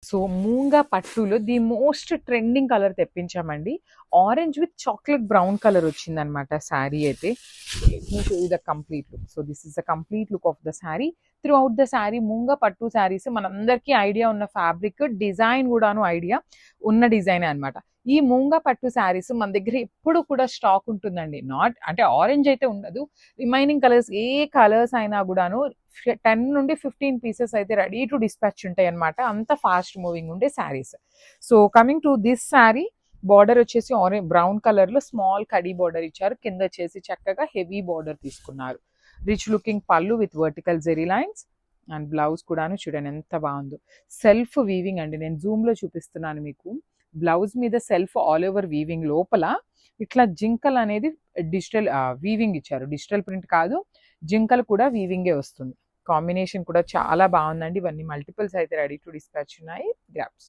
So moonga పట్టులో the most trending colour తెప్పించామండి. Orange with chocolate brown colour వచ్చిందనమాట శారీ అయితే. Show you the complete look. So this is the complete look of the sari. Throughout the sari moonga పట్టు శారీస్ మనందరికీ idea ఉన్న fabric, design కూడాను idea ఉన్న డిజైనే అనమాట. ఈ మూంగా పట్టు శారీస్ మన దగ్గర ఎప్పుడు కూడా స్టాక్ ఉంటుందండి. నాట్ అంటే ఆరెంజ్ అయితే ఉండదు. రిమైనింగ్ కలర్స్ ఏ కలర్స్ అయినా కూడాను 10 నుండి 15 పీసెస్ అయితే రెడీ టు డిస్పాచ్ ఉంటాయి అనమాట. అంత ఫాస్ట్ మూవింగ్ ఉండే saris. So coming to this sari, border వచ్చేసి ఆరెంజ్ బ్రౌన్ కలర్ లో స్మాల్ కడీ బార్డర్ ఇచ్చారు. కింద వచ్చేసి చక్కగా హెవీ బార్డర్ తీసుకున్నారు. Rich looking pallu with vertical zari lines and blouse కూడాను చూడండి ఎంత బాగుందో. సెల్ఫ్ వీవింగ్ అండి, నేను జూమ్ లో చూపిస్తున్నాను మీకు. బ్లౌజ్ మీద సెల్ఫ్ ఆల్ ఓవర్ వీవింగ్, లోపల ఇట్లా జింకల్ అనేది డిజిటల్ వీవింగ్ ఇచ్చారు. డిజిటల్ ప్రింట్ కాదు, జింకల్ కూడా వీవింగే వస్తుంది. కాంబినేషన్ కూడా చాలా బాగుందండి. ఇవన్నీ మల్టిపుల్స్ అయితే రెడీ టు డిస్పాచ్ ఉన్నాయి. గ్రాప్స్.